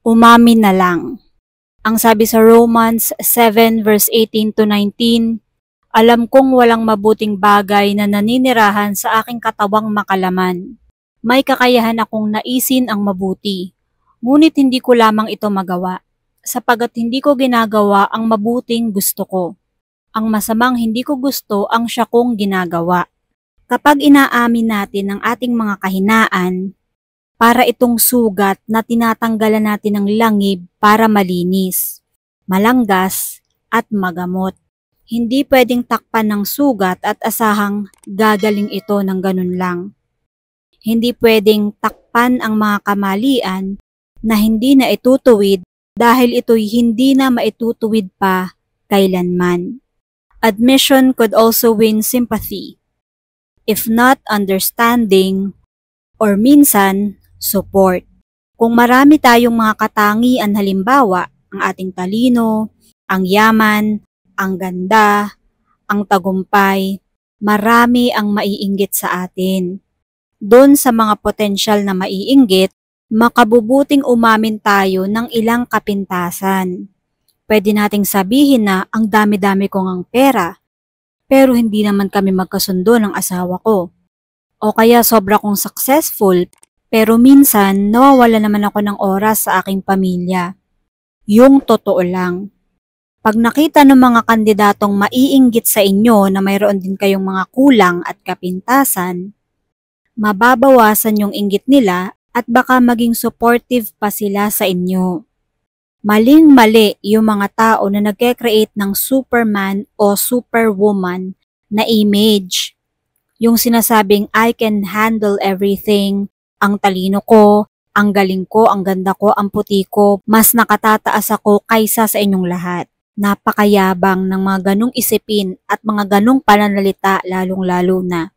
Umami na lang. Ang sabi sa Romans 7 verse 18 to 19, alam kong walang mabuting bagay na naninirahan sa aking katawang makalaman. May kakayahan akong naisin ang mabuti, ngunit hindi ko lamang ito magawa, sapagat hindi ko ginagawa ang mabuting gusto ko. Ang masamang hindi ko gusto ang siya kong ginagawa. Kapag inaamin natin ang ating mga kahinaan, para itong sugat na tinatanggalan natin ng langib para malinis, malanggas at magamot. Hindi pwedeng takpan ng sugat at asahang gagaling ito ng ganun lang. Hindi pwedeng takpan ang mga kamalian na hindi na itutuwid dahil ito'y hindi na maitutuwid pa kailanman. Admission could also win sympathy, if not understanding, or minsan, support. Kung marami tayong mga katangian, halimbawa, ang ating talino, ang yaman, ang ganda, ang tagumpay, marami ang maiinggit sa atin. Doon sa mga potensyal na maiinggit, makabubuting umamin tayo ng ilang kapintasan. Pwede nating sabihin na ang dami-dami kong ang pera, pero hindi naman kami magkasundo ng asawa ko. O kaya sobra kong successful, pero minsan nawawala naman ako ng oras sa aking pamilya. Yung totoo lang. Pag nakita ng mga kandidatong maiinggit sa inyo na mayroon din kayong mga kulang at kapintasan, mababawasan yung inggit nila at baka maging supportive pa sila sa inyo. Maling-mali yung mga tao na nagke-create ng Superman o Superwoman na image. Yung sinasabing I can handle everything, ang talino ko, ang galing ko, ang ganda ko, ang puti ko, mas nakatataas ako kaysa sa inyong lahat. Napakayabang ng mga ganong isipin at mga ganong pananalita lalong-lalo na.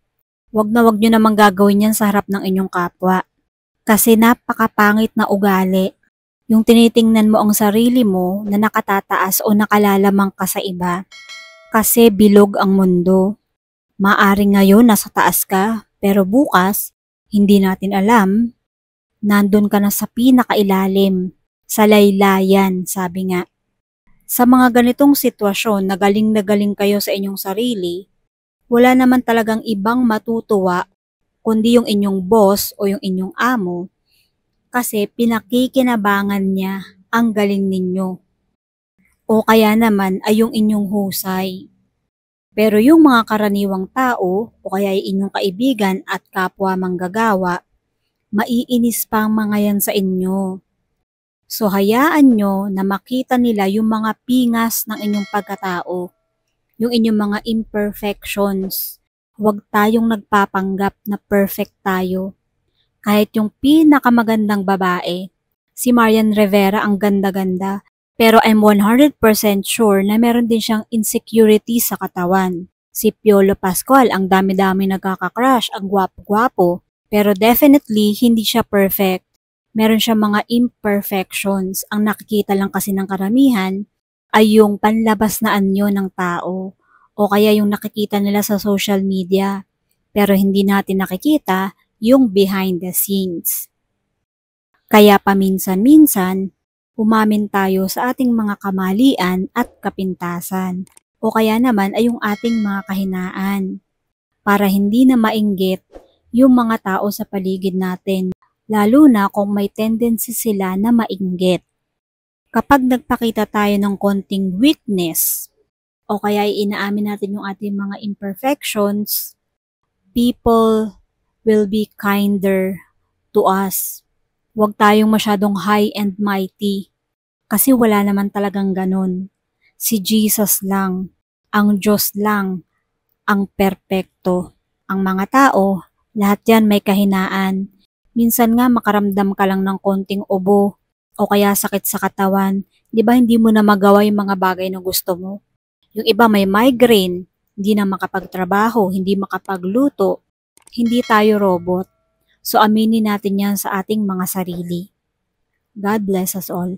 Wag nyo namang gagawin yan sa harap ng inyong kapwa. Kasi napakapangit na ugali. Yung tinitingnan mo ang sarili mo na nakatataas o nakalalamang ka sa iba. Kasi bilog ang mundo. Maaring ngayon nasa taas ka, pero bukas, hindi natin alam, nandun ka na sa pinakailalim, sa laylayan, sabi nga. Sa mga ganitong sitwasyon na galing kayo sa inyong sarili, wala naman talagang ibang matutuwa kundi yung inyong boss o yung inyong amo kasi pinakikinabangan niya ang galing ninyo. O kaya naman ay yung inyong husay. Pero yung mga karaniwang tao o kaya inyong kaibigan at kapwa manggagawa, maiinis pa ang mga yan sa inyo. So hayaan nyo na makita nila yung mga pingas ng inyong pagkatao, yung inyong mga imperfections. Huwag tayong nagpapanggap na perfect tayo. Kahit yung pinakamagandang babae, si Marian Rivera ang ganda-ganda, pero I'm 100% sure na meron din siyang insecurity sa katawan. Si Piolo Pascual, ang dami-dami nagkaka-crush, ang gwapo-gwapo, pero definitely hindi siya perfect. Meron siyang mga imperfections. Ang nakikita lang kasi ng karamihan ay yung panlabas na anyo ng tao o kaya yung nakikita nila sa social media. Pero hindi natin nakikita yung behind the scenes. Kaya paminsan-minsan, umamin tayo sa ating mga kamalian at kapintasan o kaya naman ay yung ating mga kahinaan para hindi na mainggit yung mga tao sa paligid natin, lalo na kung may tendency sila na mainggit. Kapag nagpakita tayo ng konting weakness o kaya inaamin natin yung ating mga imperfections, people will be kinder to us. Huwag tayong masyadong high and mighty kasi wala naman talagang ganun. Si Jesus lang, ang Diyos lang, ang perpekto. Ang mga tao, lahat yan may kahinaan. Minsan nga makaramdam ka lang ng konting ubo o kaya sakit sa katawan. Di ba hindi mo na magawa yung mga bagay na gusto mo? Yung iba may migraine, hindi na makapagtrabaho, hindi makapagluto. Hindi tayo robot. So aminin natin yan sa ating mga sarili. God bless us all.